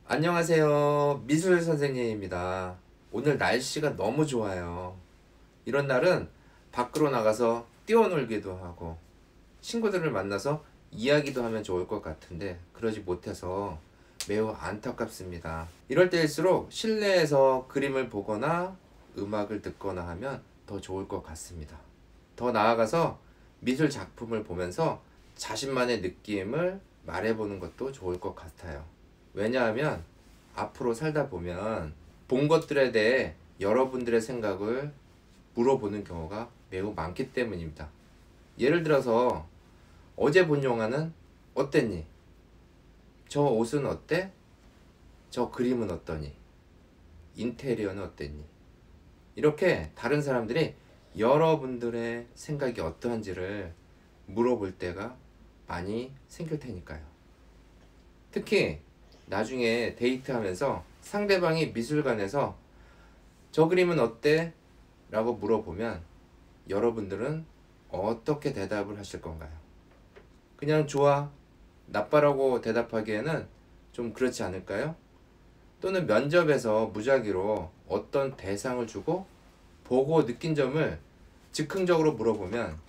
안녕하세요. 미술 선생님입니다. 오늘 날씨가 너무 좋아요. 이런 날은 밖으로 나가서 뛰어놀기도 하고 친구들을 만나서 이야기도 하면 좋을 것 같은데 그러지 못해서 매우 안타깝습니다. 이럴 때일수록 실내에서 그림을 보거나 음악을 듣거나 하면 더 좋을 것 같습니다. 더 나아가서 미술 작품을 보면서 자신만의 느낌을 말해보는 것도 좋을 것 같아요. 왜냐하면 앞으로 살다 보면 본 것들에 대해 여러분들의 생각을 물어보는 경우가 매우 많기 때문입니다. 예를 들어서 어제 본 영화는 어땠니? 저 옷은 어때? 저 그림은 어떠니? 인테리어는 어땠니? 이렇게 다른 사람들이 여러분들의 생각이 어떠한지를 물어볼 때가 많이 생길 테니까요. 특히 나중에 데이트하면서 상대방이 미술관에서 저 그림은 어때? 라고 물어보면 여러분들은 어떻게 대답을 하실 건가요? 그냥 좋아, 나빠라고 대답하기에는 좀 그렇지 않을까요? 또는 면접에서 무작위로 어떤 대상을 주고 보고 느낀 점을 즉흥적으로 물어보면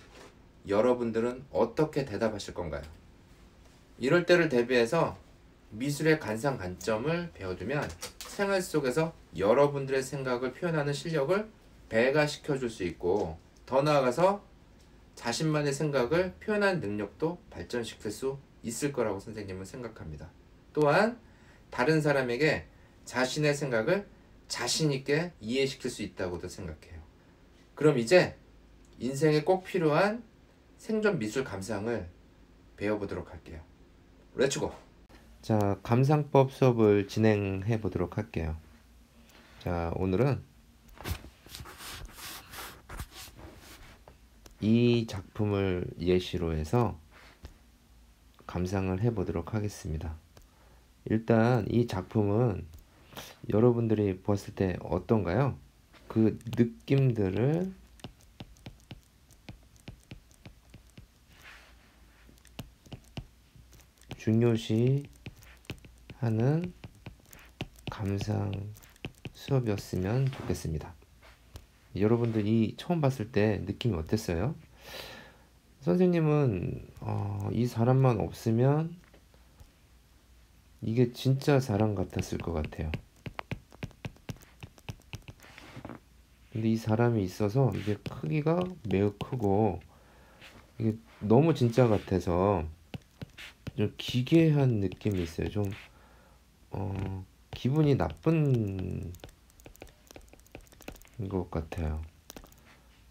여러분들은 어떻게 대답하실 건가요? 이럴 때를 대비해서 미술의 관상 관점을 배워두면 생활 속에서 여러분들의 생각을 표현하는 실력을 배가시켜 줄 수 있고, 더 나아가서 자신만의 생각을 표현하는 능력도 발전시킬 수 있을 거라고 선생님은 생각합니다. 또한 다른 사람에게 자신의 생각을 자신있게 이해시킬 수 있다고도 생각해요. 그럼 이제 인생에 꼭 필요한 생존 미술 감상을 배워보도록 할게요. 렛츠고! 자, 감상법 수업을 진행해 보도록 할게요. 자, 오늘은 이 작품을 예시로 해서 감상을 해 보도록 하겠습니다. 일단 이 작품은 여러분들이 보았을 때 어떤가요? 그 느낌들을 중요시 하는 감상 수업이었으면 좋겠습니다. 여러분들이 처음 봤을 때 느낌이 어땠어요? 선생님은 이 사람만 없으면 이게 진짜 사람 같았을 것 같아요. 근데 이 사람이 있어서 이게 크기가 매우 크고 이게 너무 진짜 같아서 좀 기괴한 느낌이 있어요. 좀 기분이 나쁜 것 같아요.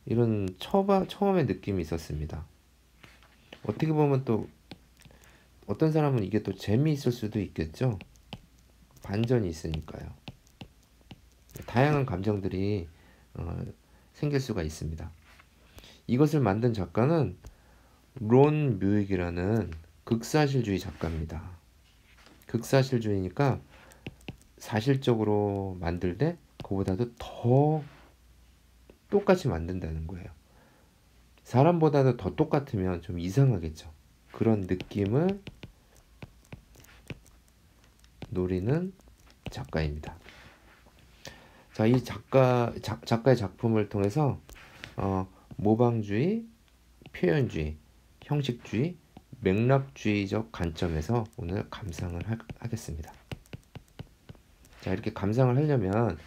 이런 처음에 느낌이 있었습니다. 어떻게 보면 또 어떤 사람은 이게 또 재미있을 수도 있겠죠. 반전이 있으니까요. 다양한 감정들이 생길 수가 있습니다. 이것을 만든 작가는 론 뮤익이라는 극사실주의 작가입니다. 극사실주의니까 사실적으로 만들 때 그보다도 더 똑같이 만든다는 거예요. 사람보다도 더 똑같으면 좀 이상하겠죠. 그런 느낌을 노리는 작가입니다. 자, 이 작가의 작품을 통해서 모방주의, 표현주의, 형식주의, 맥락주의적 관점에서 오늘 감상을 하겠습니다. 자, 이렇게 감상을 하려면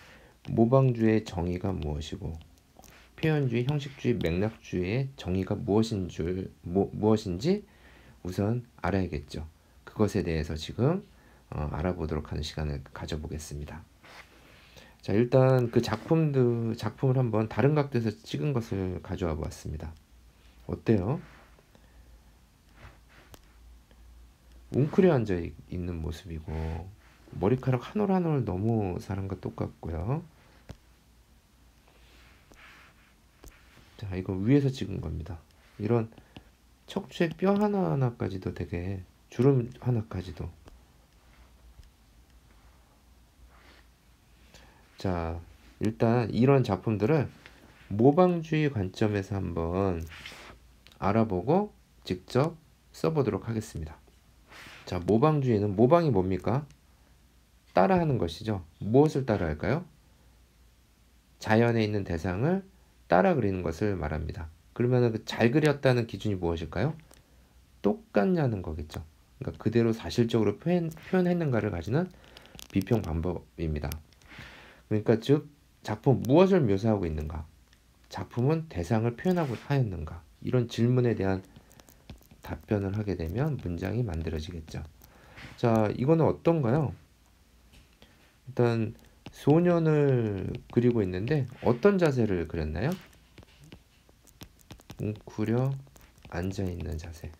모방주의의 정의가 무엇이고 표현주의, 형식주의, 맥락주의의 정의가 무엇인지 우선 알아야겠죠. 그것에 대해서 지금 알아보도록 하는 시간을 가져보겠습니다. 자, 일단 그 작품을 한번 다른 각도에서 찍은 것을 가져와 보았습니다. 어때요? 웅크려 앉아 있는 모습이고 머리카락 한 올 한 올 너무 사람과 똑같고요. 자, 이거 위에서 찍은 겁니다. 이런 척추의 뼈 하나하나까지도 되게 주름 하나까지도. 자, 일단 이런 작품들을 모방주의 관점에서 한번 알아보고 직접 써보도록 하겠습니다. 자, 모방주의는 모방이 뭡니까? 따라하는 것이죠. 무엇을 따라할까요? 자연에 있는 대상을 따라 그리는 것을 말합니다. 그러면 그 잘 그렸다는 기준이 무엇일까요? 똑같냐는 거겠죠. 그러니까 그대로 사실적으로 표현했는가를 가지는 비평 방법입니다. 그러니까 즉 작품 무엇을 묘사하고 있는가, 작품은 대상을 표현하고 하였는가, 이런 질문에 대한 답변을 하게 되면 문장이 만들어지겠죠. 자, 이거는 어떤가요? 일단 소년을 그리고 있는데 어떤 자세를 그렸나요? 웅크려 앉아있는 자세.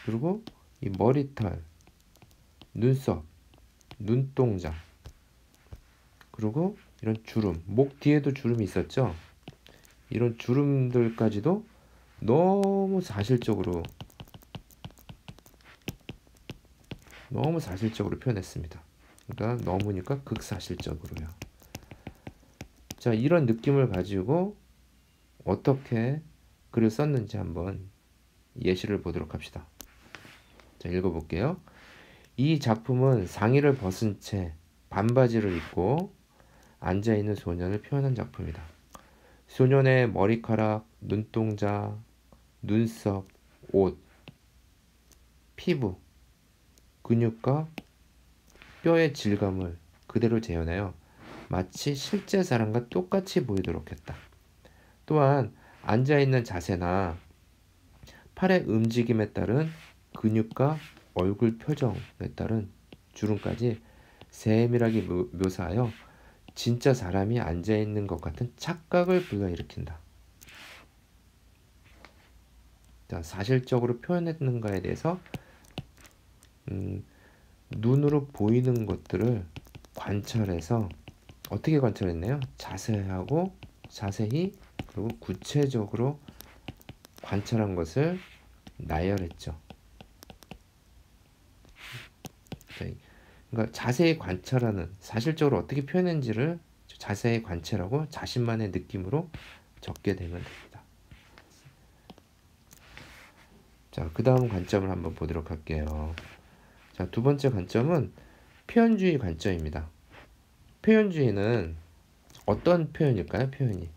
그리고 이 머리털, 눈썹, 눈동자, 그리고 이런 주름, 목 뒤에도 주름이 있었죠. 이런 주름들까지도 너무 사실적으로 표현했습니다. 그러니까 너무니까 극사실적으로요. 자, 이런 느낌을 가지고 어떻게 글을 썼는지 한번 예시를 보도록 합시다. 자, 읽어볼게요. 이 작품은 상의를 벗은 채 반바지를 입고 앉아있는 소년을 표현한 작품이다. 소년의 머리카락, 눈동자, 눈썹, 옷, 피부, 근육과 뼈의 질감을 그대로 재현하여 마치 실제 사람과 똑같이 보이도록 했다. 또한 앉아있는 자세나 팔의 움직임에 따른 근육과 얼굴 표정에 따른 주름까지 세밀하게 묘사하여 진짜 사람이 앉아있는 것 같은 착각을 불러일으킨다. 자, 사실적으로 표현했는가에 대해서 눈으로 보이는 것들을 관찰해서 어떻게 관찰했나요? 자세히 그리고 구체적으로 관찰한 것을 나열했죠. 그러니까 자세히 관찰하는, 사실적으로 어떻게 표현했는지를 자세히 관찰하고 자신만의 느낌으로 적게 되면 됩니다. 자, 그 다음 관점을 한번 보도록 할게요. 자, 두 번째 관점은 표현주의 관점입니다. 표현주의는 어떤 표현일까요? 표현이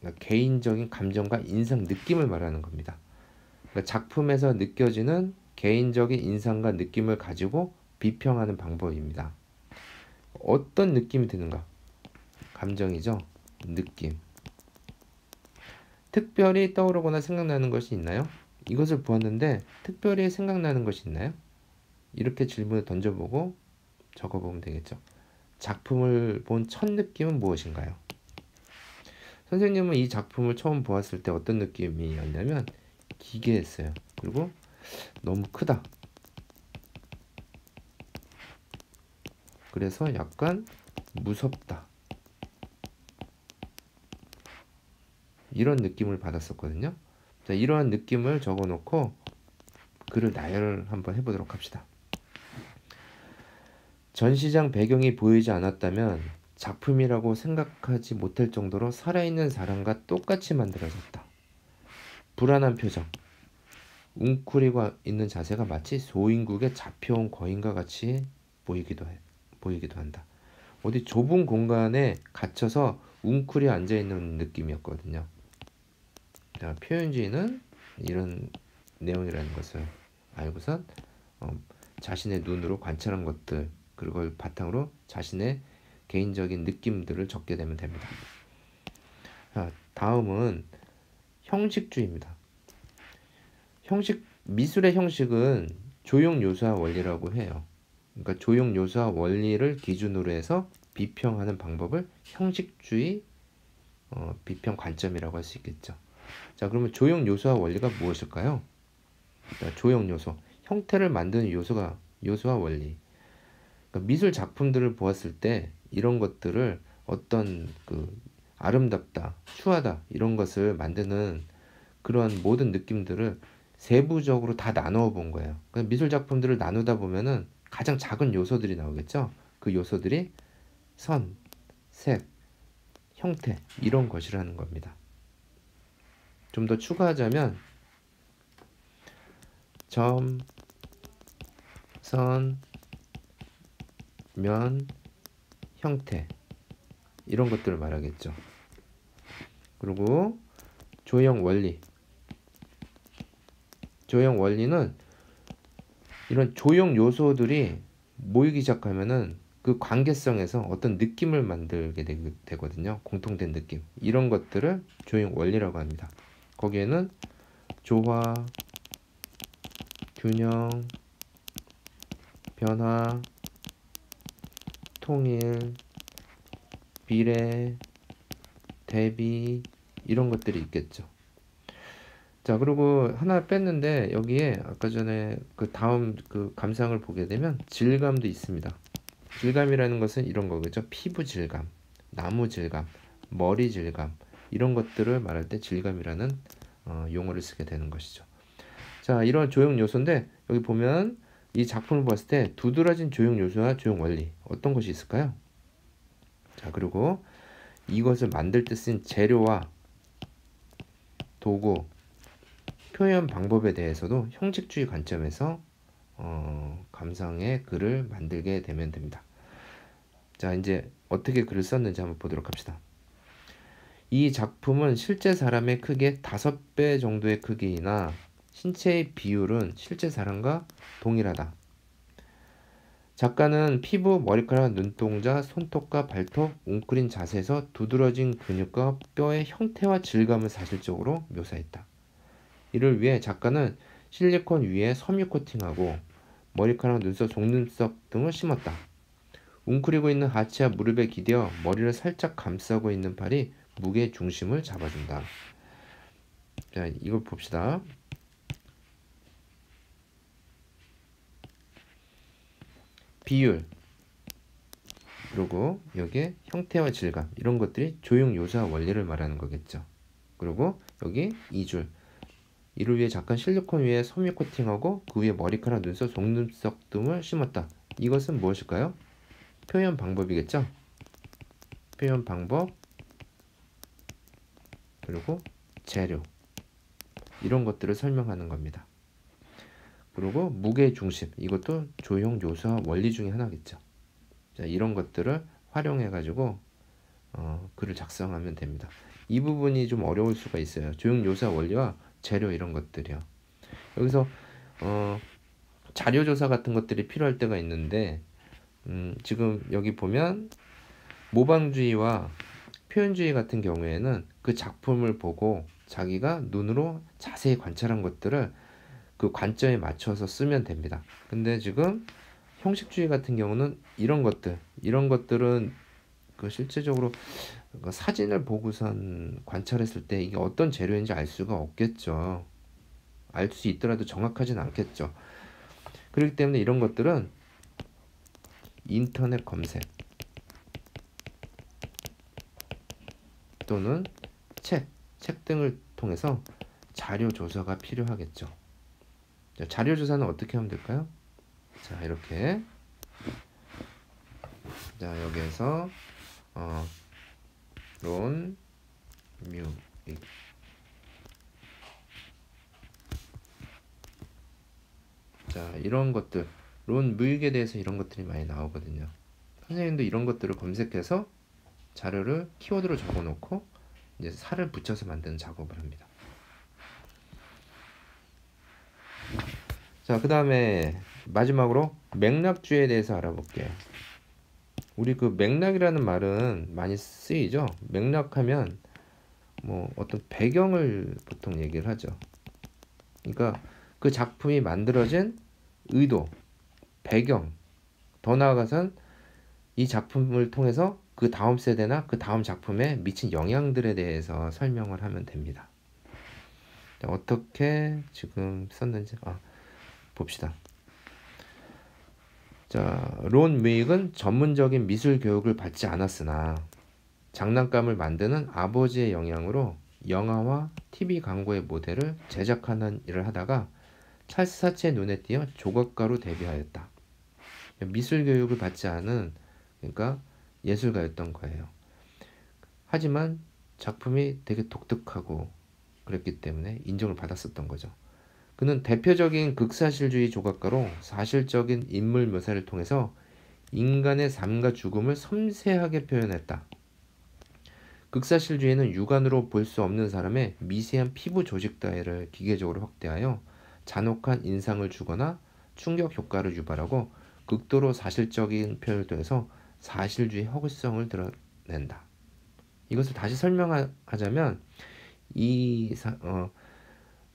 그러니까 개인적인 감정과 인상, 느낌을 말하는 겁니다. 그러니까 작품에서 느껴지는 개인적인 인상과 느낌을 가지고 비평하는 방법입니다. 어떤 느낌이 드는가? 감정이죠. 느낌. 특별히 떠오르거나 생각나는 것이 있나요? 이것을 보았는데 특별히 생각나는 것이 있나요? 이렇게 질문을 던져보고 적어보면 되겠죠. 작품을 본 첫 느낌은 무엇인가요? 선생님은 이 작품을 처음 보았을 때 어떤 느낌이었냐면 기괴했어요. 그리고 너무 크다. 그래서 약간 무섭다. 이런 느낌을 받았었거든요. 자, 이러한 느낌을 적어놓고 글을 나열을 한번 해보도록 합시다. 전시장 배경이 보이지 않았다면 작품이라고 생각하지 못할 정도로 살아있는 사람과 똑같이 만들어졌다. 불안한 표정, 웅크리고 있는 자세가 마치 소인국에 잡혀온 거인과 같이 보이기도 한다. 어디 좁은 공간에 갇혀서 웅크려 앉아있는 느낌이었거든요. 자, 표현주의는 이런 내용이라는 것을 알고선 자신의 눈으로 관찰한 것들, 그걸 바탕으로 자신의 개인적인 느낌들을 적게 되면 됩니다. 자, 다음은 형식주의입니다. 미술의 형식은 조형 요소화 원리라고 해요. 그러니까 조형 요소화 원리를 기준으로 해서 비평하는 방법을 형식주의 비평 관점이라고 할 수 있겠죠. 자, 그러면 조형 요소화 원리가 무엇일까요? 자, 조형 요소, 형태를 만드는 요소화 원리. 그러니까 미술 작품들을 보았을 때 이런 것들을 어떤 아름답다, 추하다 이런 것을 만드는 그런 모든 느낌들을 세부적으로 다 나누어 본 거예요. 그러니까 미술 작품들을 나누다 보면은 가장 작은 요소들이 나오겠죠. 그 요소들이 선, 색, 형태 이런 것이라는 겁니다. 좀 더 추가하자면 점, 선, 면, 형태 이런 것들을 말하겠죠. 그리고 조형 원리. 조형 원리는 이런 조형 요소들이 모이기 시작하면은 그 관계성에서 어떤 느낌을 만들게 되거든요. 공통된 느낌. 이런 것들을 조형 원리라고 합니다. 거기에는 조화, 균형, 변화, 통일, 비례, 대비 이런 것들이 있겠죠. 자, 그리고 하나 뺐는데 여기에 아까 전에 그 다음 그 감상을 보게 되면 질감도 있습니다. 질감이라는 것은 이런 거겠죠. 피부 질감, 나무 질감, 머리 질감 이런 것들을 말할 때 질감이라는 용어를 쓰게 되는 것이죠. 자, 이런 조형 요소인데 여기 보면 이 작품을 봤을 때 두드러진 조형 요소와 조형 원리 어떤 것이 있을까요? 자, 그리고 이것을 만들 때 쓴 재료와 도구, 표현 방법에 대해서도 형식주의 관점에서 감상의 글을 만들게 되면 됩니다. 자, 이제 어떻게 글을 썼는지 한번 보도록 합시다. 이 작품은 실제 사람의 크기의 5배 정도의 크기이나 신체의 비율은 실제 사람과 동일하다. 작가는 피부, 머리카락, 눈동자, 손톱과 발톱, 웅크린 자세에서 두드러진 근육과 뼈의 형태와 질감을 사실적으로 묘사했다. 이를 위해 작가는 실리콘 위에 섬유 코팅하고 머리카락, 눈썹, 속눈썹 등을 심었다. 웅크리고 있는 하체와 무릎에 기대어 머리를 살짝 감싸고 있는 팔이 무게의 중심을 잡아준다. 자, 이걸 봅시다. 비율, 그리고 여기에 형태와 질감 이런 것들이 조형 요소와 원리를 말하는 거겠죠. 그리고 여기 2줄. 이를 위해 작가는 실리콘 위에 섬유 코팅하고 그 위에 머리카락, 눈썹, 속눈썹 등을 심었다. 이것은 무엇일까요? 표현 방법이겠죠. 표현 방법, 그리고 재료 이런 것들을 설명하는 겁니다. 그리고 무게 중심, 이것도 조형 요소와 원리 중에 하나겠죠. 자, 이런 것들을 활용해 가지고 글을 작성하면 됩니다. 이 부분이 좀 어려울 수가 있어요. 조형 요소와 원리와 재료 이런 것들이요. 여기서 자료 조사 같은 것들이 필요할 때가 있는데 지금 여기 보면 모방주의와 표현주의 같은 경우에는 그 작품을 보고 자기가 눈으로 자세히 관찰한 것들을 그 관점에 맞춰서 쓰면 됩니다. 근데 지금 형식주의 같은 경우는 이런 것들은 그 실제적으로 그 사진을 보고선 관찰했을 때 이게 어떤 재료인지 알 수가 없겠죠. 알 수 있더라도 정확하진 않겠죠. 그렇기 때문에 이런 것들은 인터넷 검색 또는 책 등을 통해서 자료 조사가 필요하겠죠. 자, 자료 조사는 어떻게 하면 될까요? 자, 이렇게 자, 여기에서 론 뮤익 자, 이런 것들 론 뮤익에 대해서 이런 것들이 많이 나오거든요. 선생님도 이런 것들을 검색해서 자료를 키워드로 적어 놓고 이제 살을 붙여서 만드는 작업을 합니다. 자, 그 다음에 마지막으로 맥락주의에 대해서 알아볼게요. 우리 그 맥락이라는 말은 많이 쓰이죠. 맥락하면 뭐 어떤 배경을 보통 얘기를 하죠. 그러니까 그 작품이 만들어진 의도, 배경, 더 나아가선 이 작품을 통해서 그 다음 세대나 그 다음 작품에 미친 영향들에 대해서 설명을 하면 됩니다. 자, 어떻게 지금 썼는지 봅시다. 자, 론 웨익은 전문적인 미술 교육을 받지 않았으나 장난감을 만드는 아버지의 영향으로 영화와 TV 광고의 모델을 제작하는 일을 하다가 찰스 사치의 눈에 띄어 조각가로 데뷔하였다. 미술 교육을 받지 않은 그러니까 예술가였던 거예요. 하지만 작품이 되게 독특하고 그랬기 때문에 인정을 받았었던 거죠. 그는 대표적인 극사실주의 조각가로 사실적인 인물 묘사를 통해서 인간의 삶과 죽음을 섬세하게 표현했다. 극사실주의는 육안으로 볼 수 없는 사람의 미세한 피부 조직 따위를 기계적으로 확대하여 잔혹한 인상을 주거나 충격 효과를 유발하고 극도로 사실적인 표현을 통해서 사실주의 허구성을 드러낸다. 이것을 다시 설명하자면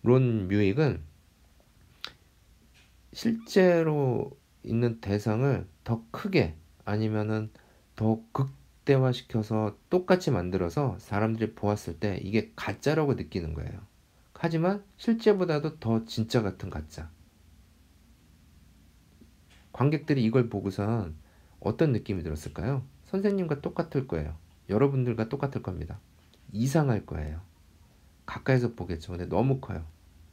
론 뮤익은 실제로 있는 대상을 더 크게 아니면은 더 극대화시켜서 똑같이 만들어서 사람들이 보았을 때 이게 가짜라고 느끼는 거예요. 하지만 실제보다도 더 진짜 같은 가짜. 관객들이 이걸 보고선 어떤 느낌이 들었을까요? 선생님과 똑같을 거예요. 여러분들과 똑같을 겁니다. 이상할 거예요. 가까이서 보겠죠. 근데 너무 커요.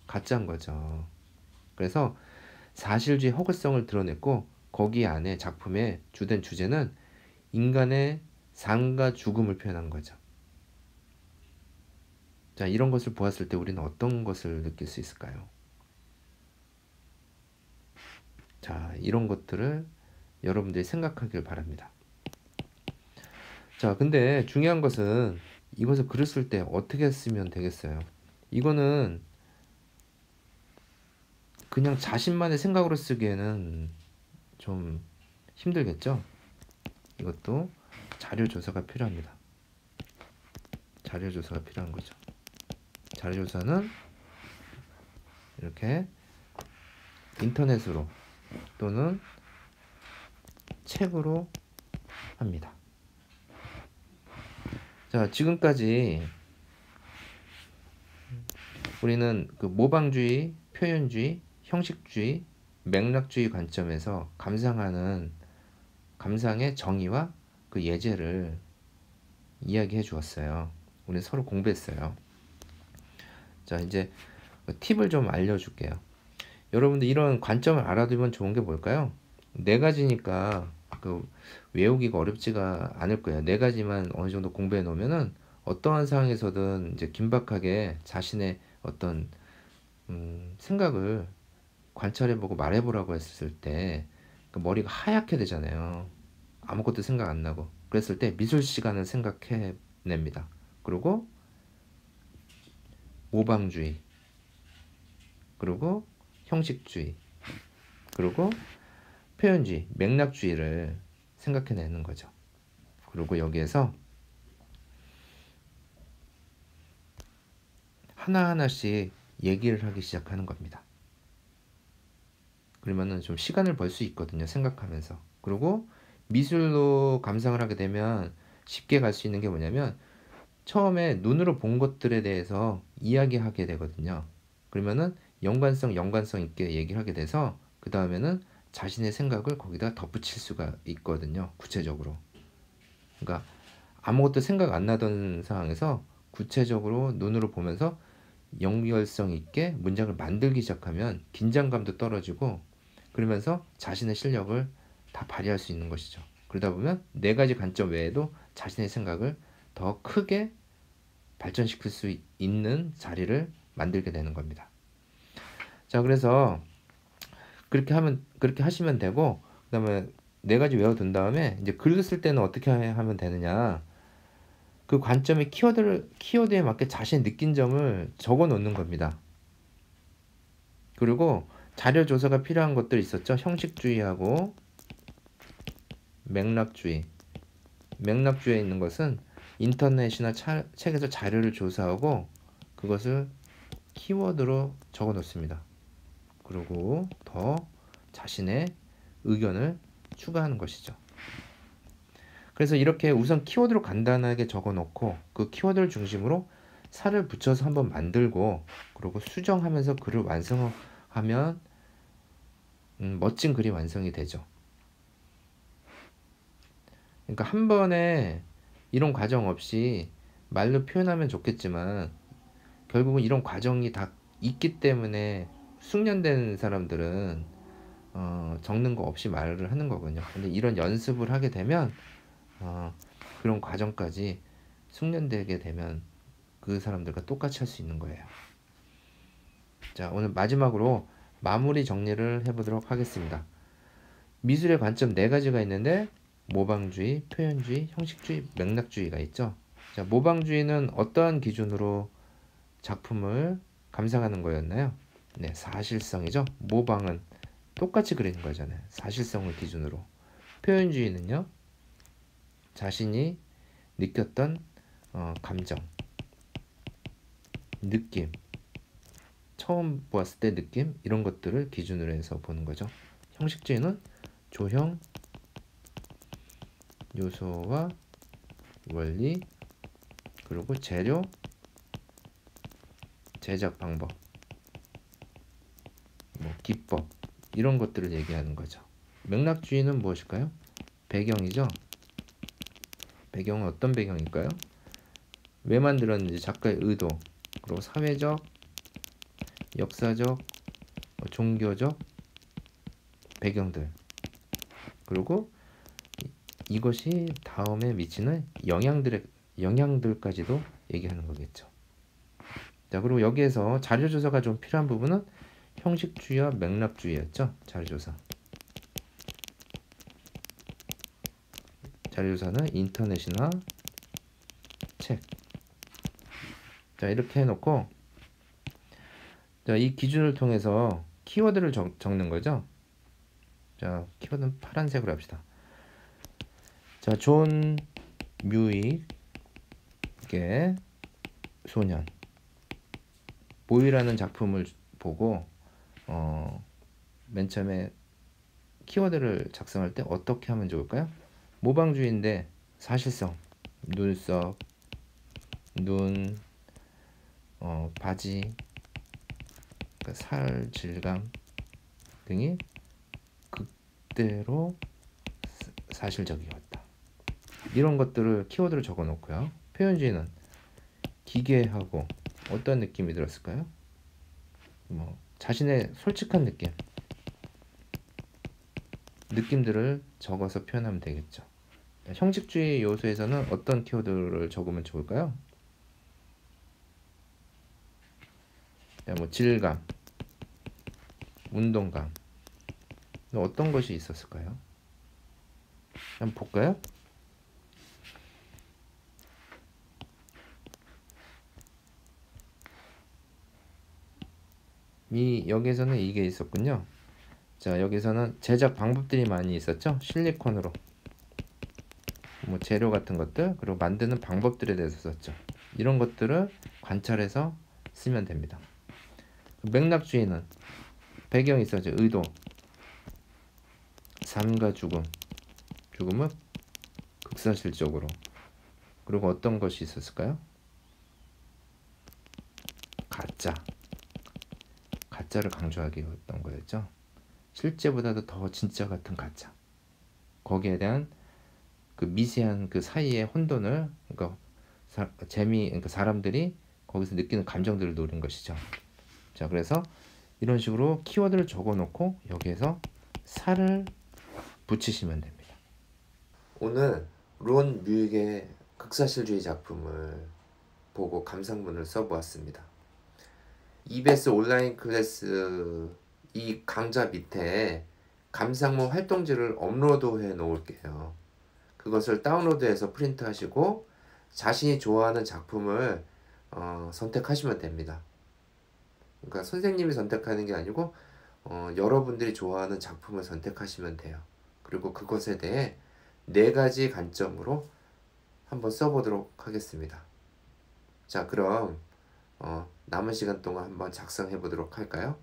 가짜인 거죠. 그래서 사실주의 허구성을 드러냈고 거기 안에 작품의 주된 주제는 인간의 삶과 죽음을 표현한 거죠. 자, 이런 것을 보았을 때 우리는 어떤 것을 느낄 수 있을까요? 자, 이런 것들을 여러분들이 생각하길 바랍니다. 자, 근데 중요한 것은 이것을 글을 쓸 때 어떻게 쓰면 되겠어요? 이거는 그냥 자신만의 생각으로 쓰기에는 좀 힘들겠죠? 이것도 자료 조사가 필요합니다. 자료 조사가 필요한 거죠. 자료 조사는 이렇게 인터넷으로 또는 책으로 합니다. 자, 지금까지 우리는 그 모방주의, 표현주의, 형식주의, 맥락주의 관점에서 감상의 정의와 그 예제를 이야기해 주었어요. 우리 서로 공부했어요. 자, 이제 팁을 좀 알려줄게요. 여러분들 이런 관점을 알아두면 좋은 게 뭘까요? 네 가지니까 그 외우기가 어렵지가 않을 거예요. 네 가지만 어느 정도 공부해 놓으면은 어떠한 상황에서든 이제 긴박하게 자신의 어떤 생각을 관찰해보고 말해보라고 했을 때 그 머리가 하얗게 되잖아요. 아무것도 생각 안 나고. 그랬을 때 미술 시간을 생각해냅니다. 그리고 모방주의, 그리고 형식주의, 그리고 표현주의, 맥락주의를 생각해내는 거죠. 그리고 여기에서 하나하나씩 얘기를 하기 시작하는 겁니다. 그러면은 좀 시간을 벌 수 있거든요. 생각하면서. 그리고 미술로 감상을 하게 되면 쉽게 갈 수 있는 게 뭐냐면 처음에 눈으로 본 것들에 대해서 이야기하게 되거든요. 그러면은 연관성 있게 얘기를 하게 돼서 그 다음에는 자신의 생각을 거기다 덧붙일 수가 있거든요. 구체적으로. 그러니까 아무것도 생각 안 나던 상황에서 구체적으로 눈으로 보면서 연결성 있게 문장을 만들기 시작하면 긴장감도 떨어지고 그러면서 자신의 실력을 다 발휘할 수 있는 것이죠. 그러다 보면 네 가지 관점 외에도 자신의 생각을 더 크게 발전시킬 수 있는 자리를 만들게 되는 겁니다. 자, 그래서 그렇게 하시면 되고, 그다음에 네 가지 외워둔 다음에 이제 글을 쓸 때는 어떻게 하면 되느냐? 그 관점의 키워드에 맞게 자신이 느낀 점을 적어 놓는 겁니다. 그리고 자료 조사가 필요한 것들 있었죠. 형식주의하고 맥락주의. 맥락주의에 있는 것은 인터넷이나 책에서 자료를 조사하고 그것을 키워드로 적어 놓습니다. 그리고 더 자신의 의견을 추가하는 것이죠. 그래서 이렇게 우선 키워드로 간단하게 적어 놓고 그 키워드를 중심으로 살을 붙여서 한번 만들고 그리고 수정하면서 글을 완성하면 멋진 글이 완성이 되죠. 그러니까 한 번에 이런 과정 없이 말로 표현하면 좋겠지만 결국은 이런 과정이 다 있기 때문에 숙련된 사람들은 적는 거 없이 말을 하는 거거든요. 근데 이런 연습을 하게 되면 그런 과정까지 숙련되게 되면 그 사람들과 똑같이 할 수 있는 거예요. 자, 오늘 마지막으로 마무리 정리를 해보도록 하겠습니다. 미술의 관점 네 가지가 있는데 모방주의, 표현주의, 형식주의, 맥락주의가 있죠. 자, 모방주의는 어떠한 기준으로 작품을 감상하는 거였나요? 네, 사실성이죠. 모방은 똑같이 그리는 거잖아요. 사실성을 기준으로. 표현주의는요, 자신이 느꼈던 감정, 느낌, 처음 보았을 때 느낌, 이런 것들을 기준으로 해서 보는 거죠. 형식주의는 조형, 요소와 원리, 그리고 재료, 제작 방법, 기법, 이런 것들을 얘기하는 거죠. 맥락주의는 무엇일까요? 배경이죠. 배경은 어떤 배경일까요? 왜 만들었는지, 작가의 의도, 그리고 사회적, 역사적, 종교적 배경들, 그리고 이것이 다음에 미치는 영향들까지도 얘기하는 거겠죠. 자, 그리고 여기에서 자료조사가 좀 필요한 부분은 형식주의와 맥락주의였죠. 자료조사는 인터넷이나 책. 자, 이렇게 해놓고, 자, 이 기준을 통해서 키워드를 적는 거죠. 자, 키워드는 파란색으로 합시다. 자, 존 뮤익의 소년, 보이라는 작품을 보고 맨 처음에 키워드를 작성할 때 어떻게 하면 좋을까요? 모방주의인데 사실성, 눈썹, 눈, 바지, 그러니까 살 질감 등이 그대로 사실적이었다. 이런 것들을 키워드를 적어 놓고요. 표현주의는 기괴하고 어떤 느낌이 들었을까요? 자신의 솔직한 느낌들을 적어서 표현하면 되겠죠. 형식주의 요소에서는 어떤 키워드를 적으면 좋을까요? 질감, 운동감, 어떤 것이 있었을까요? 한번 볼까요? 여기에서는 이게 있었군요. 자, 여기서는 제작 방법들이 많이 있었죠. 실리콘으로 재료 같은 것들, 그리고 만드는 방법들에 대해서 썼죠. 이런 것들을 관찰해서 쓰면 됩니다. 맥락주의는 배경이 있었죠. 의도, 삶과 죽음은 극사실적으로. 그리고 어떤 것이 있었을까요? 가짜를 강조하기 했던 거였죠. 실제보다도 더 진짜 같은 가짜. 거기에 대한 그 미세한 그 사이의 혼돈을, 그러니까 그러니까 사람들이 거기서 느끼는 감정들을 노린 것이죠. 자, 그래서 이런 식으로 키워드를 적어놓고 여기에서 살을 붙이시면 됩니다. 오늘 론 뮤익의 극사실주의 작품을 보고 감상문을 써보았습니다. EBS 온라인 클래스 이 강좌 밑에 감상문 활동지를 업로드해 놓을게요. 그것을 다운로드해서 프린트하시고 자신이 좋아하는 작품을 선택하시면 됩니다. 그러니까 선생님이 선택하는 게 아니고 여러분들이 좋아하는 작품을 선택하시면 돼요. 그리고 그것에 대해 4가지 관점으로 한번 써보도록 하겠습니다. 자, 그럼 남은 시간 동안 한번 작성해 보도록 할까요?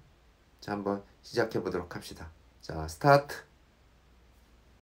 자, 한번 시작해 보도록 합시다. 자, 스타트!